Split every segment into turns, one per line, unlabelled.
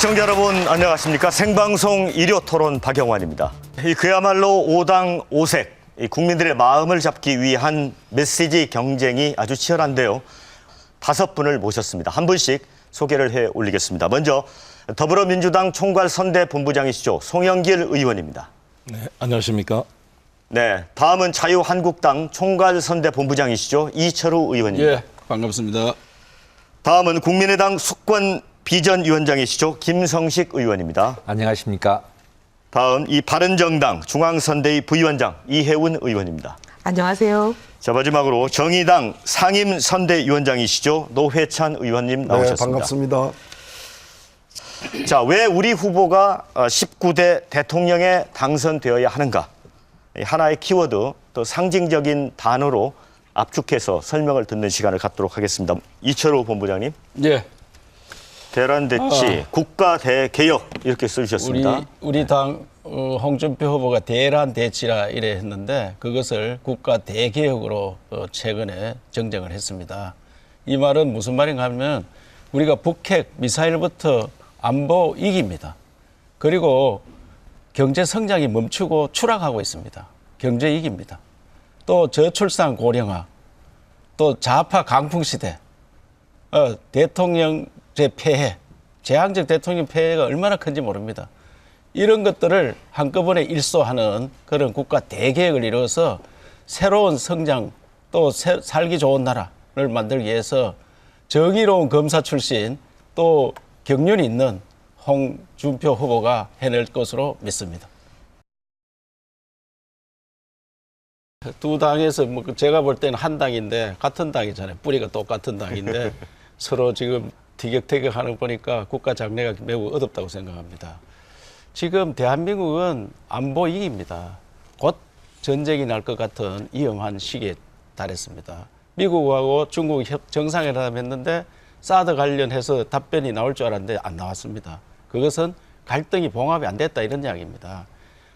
시청자 여러분 안녕하십니까. 생방송 일요토론 박영환입니다. 그야말로 오당오색 국민들의 마음을 잡기 위한 메시지 경쟁이 아주 치열한데요. 5분을 모셨습니다. 한 분씩 소개를 해 올리겠습니다. 먼저 더불어민주당 총괄선대본부장이시죠. 송영길 의원입니다.
네, 안녕하십니까.
네, 다음은 자유한국당 총괄선대본부장이시죠. 이철우 의원입니다.
예, 반갑습니다.
다음은 국민의당 숙권비전위원장이시죠. 김성식 의원입니다.
안녕하십니까.
다음 이 바른정당 중앙선대위 부위원장 이혜훈 의원입니다.
안녕하세요.
자, 마지막으로 정의당 상임선대위원장이시죠. 노회찬 의원님 나오셨습니다.
네, 반갑습니다.
자, 왜 우리 후보가 19대 대통령에 당선되어야 하는가? 하나의 키워드, 또 상징적인 단어로 압축해서 설명을 듣는 시간을 갖도록 하겠습니다. 이철우 본부장님.
예.
대란대치, 국가대개혁 이렇게 써주셨습니다.
우리 당 홍준표 후보가 대란대치라 이래 했는데 그것을 국가대개혁으로 최근에 정정을 했습니다. 이 말은 무슨 말인가 하면 우리가 북핵 미사일부터 안보 위기입니다. 그리고 경제 성장이 멈추고 추락하고 있습니다. 경제 위기입니다. 또 저출산 고령화, 또 좌파 강풍 시대, 대통령제 폐해, 재앙적 대통령 폐해가 얼마나 큰지 모릅니다. 이런 것들을 한꺼번에 일소하는 그런 국가 대개혁을 이루어서 새로운 성장, 또 살기 좋은 나라를 만들기 위해서 정의로운 검사 출신, 또 경륜이 있는 홍준표 후보가 해낼 것으로 믿습니다. 두 당에서 뭐 제가 볼 때는 한 당인데 같은 당이잖아요. 뿌리가 똑같은 당인데 서로 지금 티격태격하는 거 보니까 국가 장래가 매우 어둡다고 생각합니다. 지금 대한민국은 안보 위기입니다. 곧 전쟁이 날 것 같은 위험한 시기에 달했습니다. 미국하고 중국이 정상회담 했는데 사드 관련해서 답변이 나올 줄 알았는데 안 나왔습니다. 그것은 갈등이 봉합이 안 됐다 이런 이야기입니다.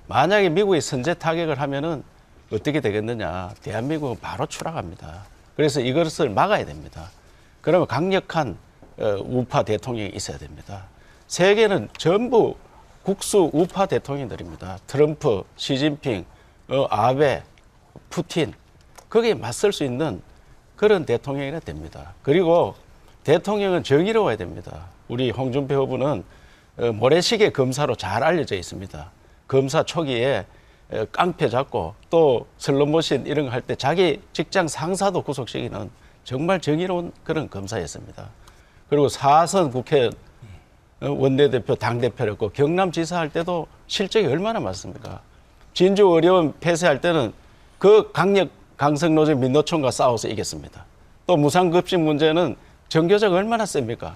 만약에 미국이 선제 타격을 하면은 어떻게 되겠느냐. 대한민국은 바로 추락합니다. 그래서 이것을 막아야 됩니다. 그러면 강력한 우파 대통령이 있어야 됩니다. 세계는 전부 국수 우파 대통령들입니다. 트럼프, 시진핑, 아베, 푸틴. 거기에 맞설 수 있는 그런 대통령이라 됩니다. 그리고 대통령은 정의로워야 됩니다. 우리 홍준표 후보는 모래시계 검사로 잘 알려져 있습니다. 검사 초기에 깡패 잡고 또 슬롯머신 이런 거 할 때 자기 직장 상사도 구속시키는 정말 정의로운 그런 검사였습니다. 그리고 4선 국회 원내대표 당대표였고 경남지사 할 때도 실적이 얼마나 많습니까? 진주 어려운 폐쇄할 때는 그 강성노조 민노총과 싸워서 이겼습니다. 또 무상급식 문제는 정교자가 얼마나 셉니까?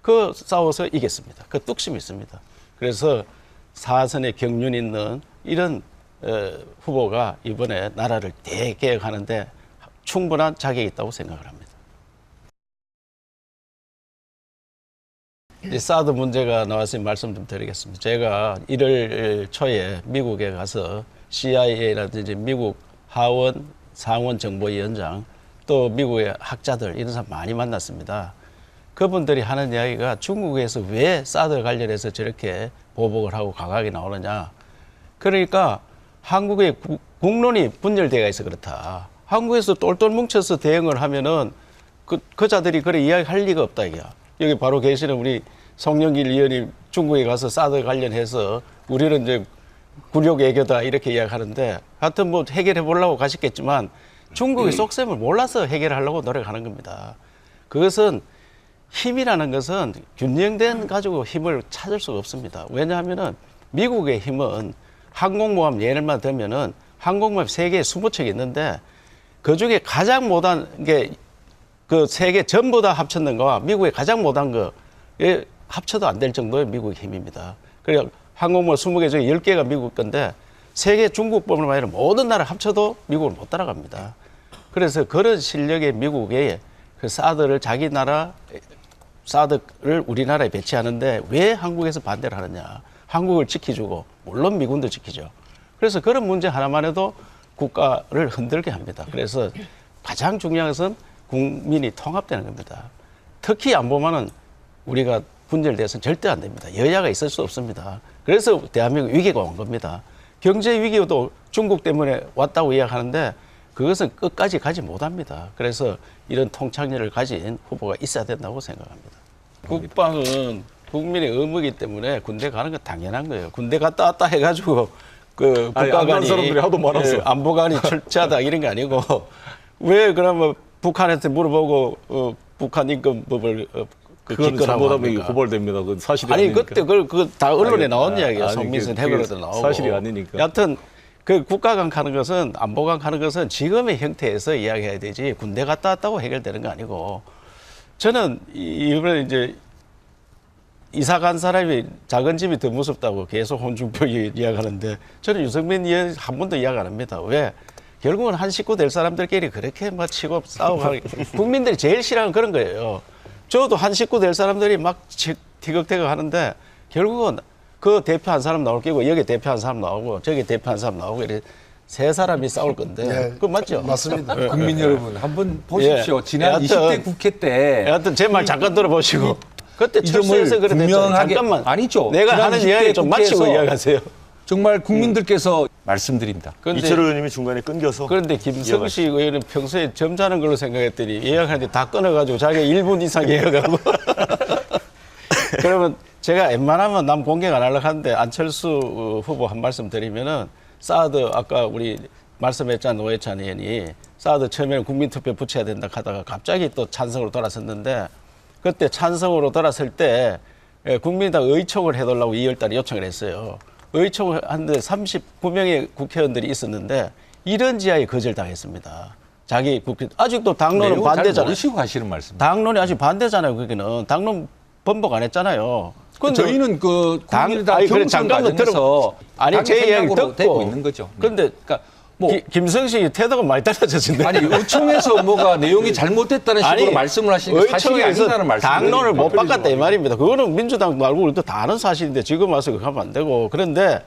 그 싸워서 이겼습니다. 그 뚝심이 있습니다. 그래서 4선의 경륜 있는 이런 후보가 이번에 나라를 대개혁하는데 충분한 자격이 있다고 생각을 합니다. 이 사드 문제가 나왔으니 말씀 좀 드리겠습니다. 제가 1월 초에 미국에 가서 CIA라든지 미국 하원, 상원 정보위원장 또 미국의 학자들 이런 사람 많이 만났습니다. 그분들이 하는 이야기가 중국에서 왜 사드 관련해서 저렇게 보복을 하고 강하게 나오느냐. 그러니까 한국의 국론이 분열되어 있어 그렇다. 한국에서 똘똘 뭉쳐서 대응을 하면은 그자들이 그래 이야기할 리가 없다 이게야. 여기 바로 계시는 우리 송영길 의원님 중국에 가서 사드 관련해서 우리는 이제 굴욕 애교다 이렇게 이야기하는데 하여튼 뭐 해결해 보려고 가셨겠지만 중국의 속셈을 몰라서 해결하려고 노력하는 겁니다. 그것은 힘이라는 것은 균형된 가지고 힘을 찾을 수가 없습니다. 왜냐하면은 미국의 힘은 항공모함 예를만 들면은 항공모함 세계에 20척이 있는데 그 중에 가장 못한 게 그 세계 전부 다 합쳤는 거와 미국의 가장 못한 거에 합쳐도 안 될 정도의 미국의 힘입니다. 그래서 항공모함 20개 중에 10개가 미국 건데 세계 중국뿐만 아니라 모든 나라 합쳐도 미국을 못 따라갑니다. 그래서 그런 실력의 미국의 그 사드를 자기 나라 사드를 우리나라에 배치하는데 왜 한국에서 반대를 하느냐. 한국을 지켜주고 물론 미군도 지키죠. 그래서 그런 문제 하나만 해도 국가를 흔들게 합니다. 그래서 가장 중요한 것은 국민이 통합되는 겁니다. 특히 안보만은 우리가 분열돼서는 절대 안 됩니다. 여야가 있을 수 없습니다. 그래서 대한민국 위기가 온 겁니다. 경제 위기도 중국 때문에 왔다고 이야기하는데 그것은 끝까지 가지 못합니다. 그래서 이런 통찰력을 가진 후보가 있어야 된다고 생각합니다. 국방은 국민의 의무이기 때문에 군대 가는 건 당연한 거예요. 군대 갔다 왔다 해가지고 그
안 가는
국가관이
사람들이 하도 많아서.
안보관이 철저하다 이런 게 아니고 왜 그러면 북한한테 물어보고 북한 임금법을
그건
기권하고
잘못하면
합니까?
고발됩니다. 그건 사실이
아니
아니니까.
그때 그거 다 언론에
아니,
나온 이야기야.
아니,
송민순
그게
해고로도 나오고.
사실이 아니니까.
여하튼 그 국가간 가는 것은 안보관 가는 것은 지금의 형태에서 이야기해야 되지 군대 갔다 왔다고 해결되는 거 아니고 저는 이번에 이제 이사 간 사람이 작은 집이 더 무섭다고 계속 홍준표이 이야기하는데 저는 유승민 의원 한 번도 이야기 안 합니다. 왜? 결국은 한 식구 될 사람들끼리 그렇게 막 치고 싸우고 하는 국민들이 제일 싫어하는 그런 거예요. 저도 한 식구 될 사람들이 막 티격태격 하는데 결국은 그 대표 한 사람 나올 끼고 여기 대표 한 사람 나오고 저기 대표 한 사람 나오고 이렇게 세 사람이 싸울 건데
네,
그거 맞죠?
맞습니다.
국민 여러분 한번 보십시오.
예.
지난
여하튼,
20대 국회 때
여하튼 제 말 잠깐 들어보시고 그때
이 점을
철수해서 그래
분명하게
잠깐만
아니죠.
내가
지난
하는
20대
이야기 좀 마치고
국회에서
이야기하세요.
정말 국민들께서 말씀드립니다.
그런데
이철호 의원님이 중간에 끊겨서
그런데 김성식 의원은 평소에 점잖은 걸로 생각했더니 예약하는데 다 끊어가지고 자기가 1분 이상 예약하고 그러면 제가 웬만하면 남 공격 안 하려고 하는데 안철수 후보 한 말씀 드리면은 사드 아까 우리 말씀했잖아 노회찬 의원이 사드 처음에는 국민투표 붙여야 된다 하다가 갑자기 또 찬성으로 돌아섰는데 그때 찬성으로 돌아설 때 국민당 의총을 해달라고 2월 달에 요청을 했어요. 의총을 하는데 39명의 국회의원들이 있었는데 이런 지하에 거절당했습니다. 자기 국회 아직도 당론은
내용을 잘
반대잖아요.
모르시고 하시는 말씀.
당론이 아직 반대잖아요. 거기는 당론 번복 안 했잖아요. 근데
저희는 그 국민의당
아니, 그래,
경선
잠깐만
과정에서
아니 제 이야기
당의
듣고
되고 있는 거죠.
그런데
그러니까 뭐
김성식이 태도가 많이 달라졌는데
아니 의총에서 뭐가 내용이 잘못됐다는 식으로 말씀을 하시니까 사실이
의총에서
아니다는 말씀.
당론을 못 바꿨다 이 말입니다. 그거는 민주당도 알고 우리도 다 아는 사실인데 지금 와서 그거 하면 안 되고 그런데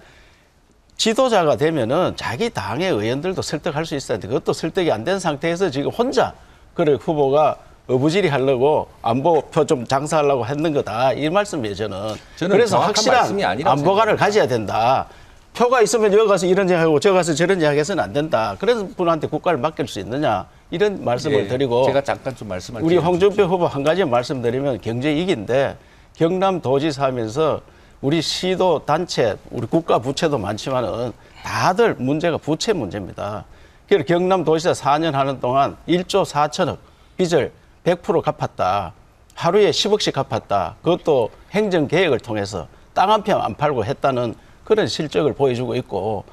지도자가 되면은 자기 당의 의원들도 설득할 수 있어야 돼. 그것도 설득이 안 된 상태에서 지금 혼자 그래 후보가 어부지리 하려고 안보표 좀 장사하려고 했는 거다. 이 말씀이에요, 저는. 그래서
말씀이
확실한
아니라고
안보관을 가져야 된다. 표가 있으면 여기 가서 이런 이야기하고 저기 가서 저런 이야기해서는 안 된다. 그래서 분한테 국가를 맡길 수 있느냐. 이런 말씀을
예,
드리고
제가 잠깐 좀 말씀을
우리 홍준표 후보 한 가지 말씀드리면 경제 위기인데 경남도지사 하면서 우리 시도 단체, 우리 국가 부채도 많지만은 다들 문제가 부채 문제입니다. 그래서 경남도지사 4년 하는 동안 1조 4천억 빚을 100% 갚았다. 하루에 10억씩 갚았다. 그것도 행정계획을 통해서 땅 한 평 안 팔고 했다는 그런 실적을 보여주고 있고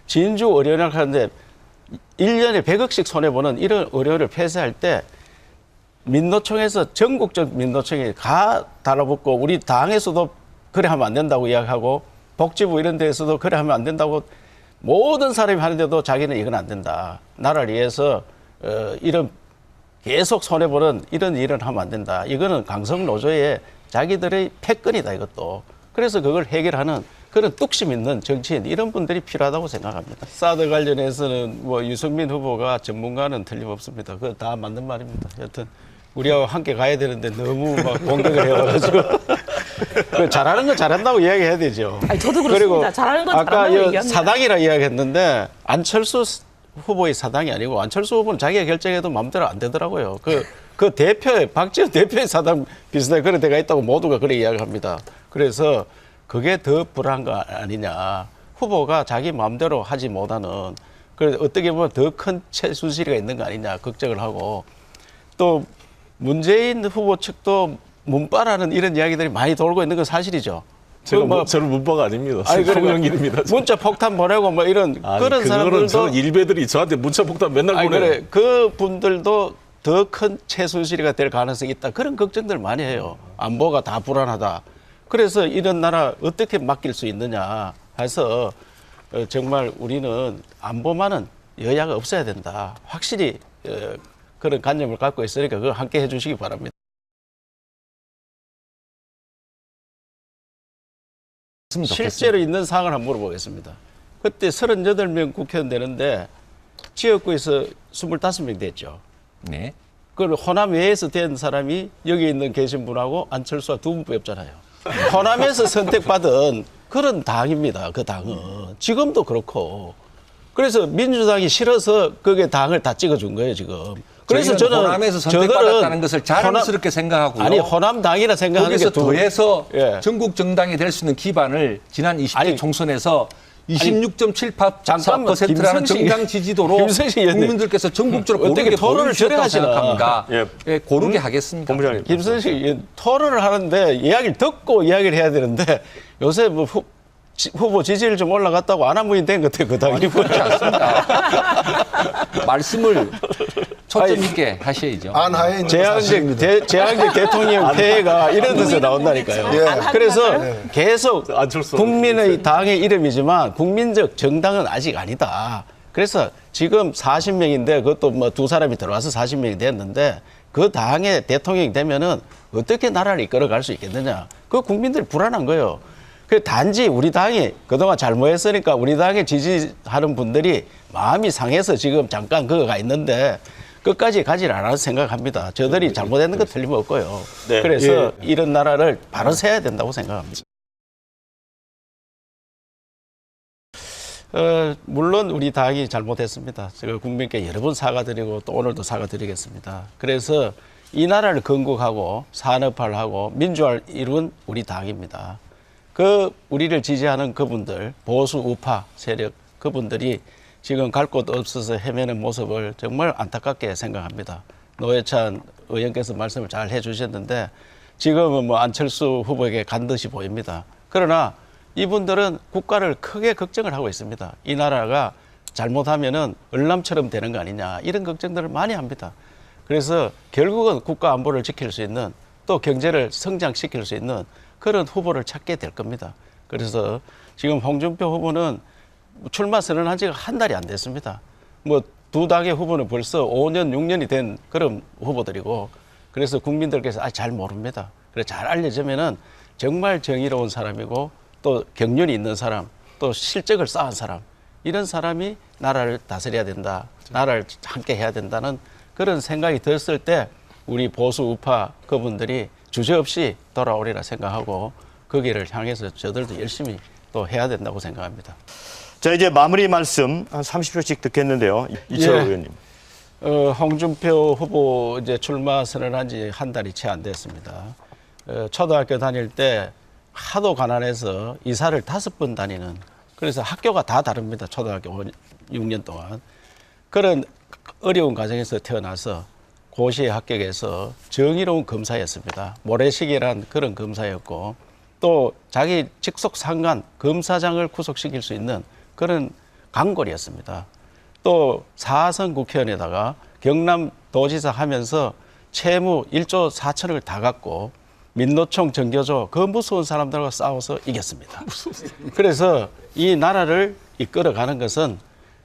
진주 의료를 하는데 1년에 100억씩 손해보는 이런 의료를 폐쇄할 때 민노총에서 전국적 민노총이 다 달라붙고 우리 당에서도 그래 하면 안 된다고 이야기하고 복지부 이런 데에서도 그래 하면 안 된다고 모든 사람이 하는데도 자기는 이건 안 된다. 나라를 위해서 이런 계속 손해보는 이런 일은 하면 안 된다. 이거는 강성노조의 자기들의 패권이다 이것도. 그래서 그걸 해결하는 그런 뚝심 있는 정치인 이런 분들이 필요하다고 생각합니다. 사드 관련해서는 뭐 유승민 후보가 전문가는 틀림없습니다. 그거 다 맞는 말입니다. 여튼 우리하고 함께 가야 되는데 너무 막 공격을 해와가지고 그 잘하는 건 잘한다고 이야기해야 되죠.
아니, 저도 그렇습니다.
그리고
잘하는 건
아까
잘한다고 얘기합니다.
사당이라 이야기했는데 안철수 후보의 사당이 아니고 안철수 후보는 자기가 결정해도 마음대로 안 되더라고요. 그 대표의 박지원 대표의 사당 비슷하게 그런 데가 있다고 모두가 그렇게 이야기합니다. 그래서 그게 더 불안한 거 아니냐. 후보가 자기 마음대로 하지 못하는 그래서 어떻게 보면 더 큰 최순실이가 있는 거 아니냐 걱정을 하고 또 문재인 후보 측도 문바라는 이런 이야기들이 많이 돌고 있는 건 사실이죠.
제가 저는 문바가 아닙니다. 송영길입니다.
문자 폭탄 보내고 뭐 이런
아니,
그런
그거는
사람들도
저는 일베들이 저한테 문자 폭탄 맨날
아니,
보내요.
그래 그 분들도 더 큰 최순실이가 될 가능성이 있다. 그런 걱정들 많이 해요. 안보가 다 불안하다. 그래서 이런 나라 어떻게 맡길 수 있느냐 해서 정말 우리는 안보만은 여야가 없어야 된다. 확실히 그런 관념을 갖고 있으니까 그거 함께 해주시기 바랍니다. 실제로 있는 사항을 한번 물어보겠습니다. 그때 38명 국회의원 되는데 지역구에서 25명 됐죠.
네.
그 호남 외에서 된 사람이 여기 있는 계신 분하고 안철수와 두 분뿐이 없잖아요. 호남에서 선택받은 그런 당입니다. 그 당은 지금도 그렇고 그래서 민주당이 싫어서 그게 당을 다 찍어준 거예요 지금. 그래서 저는
호남에서 선택받았다는 것을 자랑스럽게 생각하고요.
아니 호남당이라 생각하는
거기서
게
더해서
예.
전국 정당이 될 수 있는 기반을 지난 20대
아니,
총선에서 26.78%라는
잠깐만,
정당 지지도로
김성식 의원님.
국민들께서 전국적으로
어떻게
고르게
토론을 저래
보여주셨다고
하시나.
생각합니다.
예.
예, 고르게 하겠습니다.
본부장님.
김선식 의원 토론을 하는데 이야기를 듣고 이야기를 해야 되는데 요새 뭐 후보 지지율 좀 올라갔다고 안하무인 된 것 같아요. 그 당이.
그렇지 않습니다. 말씀을 초점 있게 하셔야죠.
안하에 있는 사실입니다.
재앙적 대통령 폐해가 이런 데서 나온다니까요.
예.
그래서 계속
안철수
국민의 당의 이름이지만 국민적 정당은 아직 아니다. 그래서 지금 40명인데 그것도 뭐 두 사람이 들어와서 40명이 됐는데 그 당의 대통령이 되면은 어떻게 나라를 이끌어갈 수 있겠느냐. 그 국민들이 불안한 거예요. 그 단지 우리 당이 그동안 잘못했으니까 우리 당에 지지하는 분들이 마음이 상해서 지금 잠깐 그거가 있는데 끝까지 가지 않아서 생각합니다. 저들이 잘못했는 거 틀림없고요.
네.
그래서 이런 나라를 바로 세야 된다고 생각합니다. 물론 우리 당이 잘못했습니다. 제가 국민께 여러 번 사과드리고 또 오늘도 사과드리겠습니다. 그래서 이 나라를 건국하고 산업화하고 민주화를 이룬 우리 당입니다. 그 우리를 지지하는 그분들 보수 우파 세력 그분들이 지금 갈 곳 없어서 헤매는 모습을 정말 안타깝게 생각합니다. 노회찬 의원께서 말씀을 잘 해주셨는데 지금은 뭐 안철수 후보에게 간 듯이 보입니다. 그러나 이분들은 국가를 크게 걱정을 하고 있습니다. 이 나라가 잘못하면은 을남처럼 되는 거 아니냐 이런 걱정들을 많이 합니다. 그래서 결국은 국가 안보를 지킬 수 있는 또 경제를 성장시킬 수 있는 그런 후보를 찾게 될 겁니다. 그래서 지금 홍준표 후보는 출마 선언한 지가 한 달이 안 됐습니다. 뭐 두 당의 후보는 벌써 5년, 6년이 된 그런 후보들이고 그래서 국민들께서 잘 모릅니다. 그래서 잘 알려지면은 정말 정의로운 사람이고 또 경륜이 있는 사람, 또 실적을 쌓은 사람 이런 사람이 나라를 다스려야 된다. 나라를 함께 해야 된다는 그런 생각이 들었을 때 우리 보수 우파 그분들이 주저없이 돌아오리라 생각하고 거기를 향해서 저들도 열심히 또 해야 된다고 생각합니다.
자, 이제 마무리 말씀 한 30초씩 듣겠는데요. 이철호
예.
의원님.
홍준표 후보 이제 출마 선언한 지 한 달이 채 안 됐습니다. 초등학교 다닐 때 하도 가난해서 이사를 5번 다니는 그래서 학교가 다 다릅니다. 초등학교 6년 동안. 그런 어려운 가정에서 태어나서 고시에 합격해서 정의로운 검사였습니다. 모래시계란 그런 검사였고 또 자기 직속 상관 검사장을 구속시킬 수 있는 그런 강골이었습니다. 또 4선 국회의원에다가 경남도지사 하면서 채무 1조 4천억을 다 갖고 민노총 정교조 그 무서운 사람들과 싸워서 이겼습니다. 그래서 이 나라를 이끌어가는 것은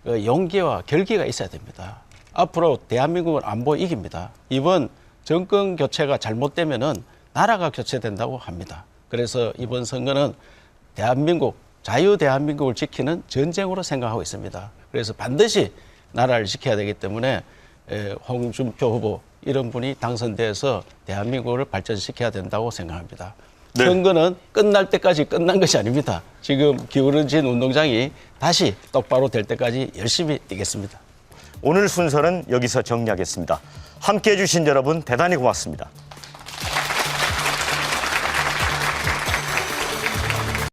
용기와 결기가 있어야 됩니다. 앞으로 대한민국은 안보 이깁니다. 이번 정권 교체가 잘못되면은 나라가 교체된다고 합니다. 그래서 이번 선거는 대한민국, 자유 대한민국을 지키는 전쟁으로 생각하고 있습니다. 그래서 반드시 나라를 지켜야 되기 때문에 홍준표 후보 이런 분이 당선돼서 대한민국을 발전시켜야 된다고 생각합니다.
네.
선거는 끝날 때까지 끝난 것이 아닙니다. 지금 기울어진 운동장이 다시 똑바로 될 때까지 열심히 뛰겠습니다.
오늘 순서는 여기서 정리하겠습니다. 함께해 주신 여러분 대단히 고맙습니다.